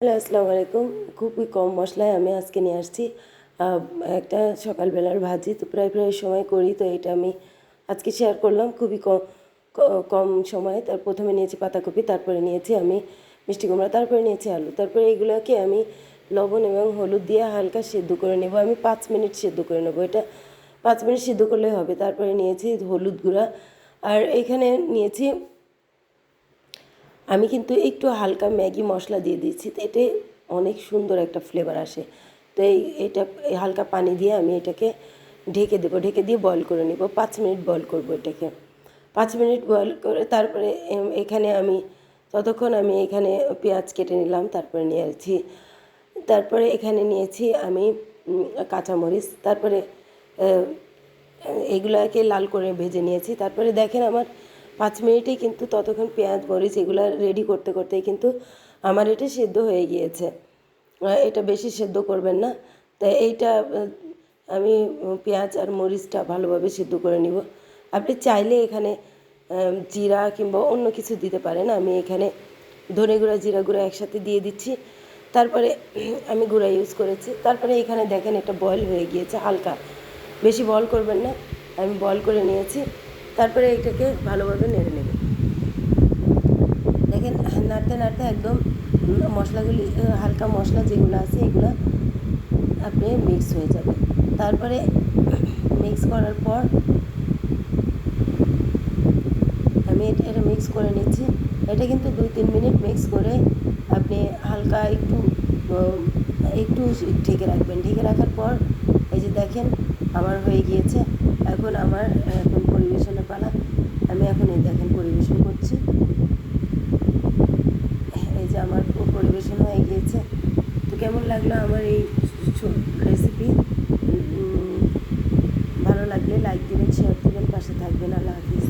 Hello, আসসালামু আলাইকুম। খুবই কম মশলায় আমি আজকে নিয়ে আসছি একটা সকালবেলার ভাজি। তো প্রায় সময় করি, তো এটা আমি আজকে শেয়ার করলাম খুবই কম সময়ে। তার প্রথমে নিয়েছি পাতাকপি, তারপরে নিয়েছি আমি মিষ্টি কুমড়া, তারপরে নিয়েছি আলু। তারপরে এগুলোকে আমি লবণ এবং হলুদ দিয়ে হালকা সেদ্ধ করে নেব। আমি 5 মিনিট সেদ্ধ করে নেব। এটা 5 মিনিট সেদ্ধ করলেই হবে। তারপরে নিয়েছি হলুদ গুঁড়া, আর এখানে নিয়েছি আমি কিন্তু একটু হালকা ম্যাগি মশলা দিয়ে দিচ্ছি, তো এতে অনেক সুন্দর একটা ফ্লেভার আসে। তো এটা হালকা পানি দিয়ে আমি এটাকে ঢেকে দেবো, ঢেকে দিয়ে বয়ল করে নেব। 5 মিনিট বয়ল করব এটাকে। 5 মিনিট বয়ল করে তারপরে এখানে আমি ততক্ষণ আমি এখানে পেঁয়াজ কেটে নিলাম, তারপরে নিয়েছি, তারপরে এখানে নিয়েছি আমি কাঁচামরিচ, তারপরে এগুলাকে লাল করে ভেজে নিয়েছি। তারপরে দেখেন আমার 5 মিনিটেই কিন্তু ততক্ষণ পেঁয়াজ মরিচ এগুলো রেডি করতে করতেই কিন্তু আমার এটা সেদ্ধ হয়ে গিয়েছে। এটা বেশি সেদ্ধ করবেন না। তাই এইটা আমি পেঁয়াজ আর মরিচটা ভালোভাবে সেদ্ধ করে নিব। আপনি চাইলে এখানে জিরা কিংবা অন্য কিছু দিতে পারেন। আমি এখানে ধনে গুঁড়া জিরা গুঁড়া একসাথে দিয়ে দিচ্ছি। তারপরে আমি গুঁড়া ইউজ করেছি। তারপরে এখানে দেখেন এটা বয়েল হয়ে গিয়েছে হালকা, বেশি বয়েল করবেন না। আমি বয়েল করে নিয়েছি। তারপরে এটাকে ভালোভাবে নেড়ে নেব। দেখেন নাড়তে নাড়তে একদম মশলাগুলি হালকা মশলা যেগুলো আছে এগুলো আপনি মিক্স হয়ে যাবে। তারপরে মিক্স করার পর আমি এটা মিক্স করে নিচ্ছি। এটা কিন্তু 2-3 মিনিট মিক্স করে আপনি হালকা একটু ঢেকে রাখবেন। ঢেকে রাখার পর এই যে দেখেন আমার হয়ে গিয়েছে। এখন পরিবেশনের পালা। আমি এখন এই দেখেন পরিবেশন করছি। এই যে আমার পরিবেশন হয়ে গিয়েছে। তো কেমন লাগলো আমার এই রেসিপি? ভালো লাগলে লাইক দিবেন, শেয়ার দিবেন, পাশে থাকবেন। আল্লাহ হাফিজ।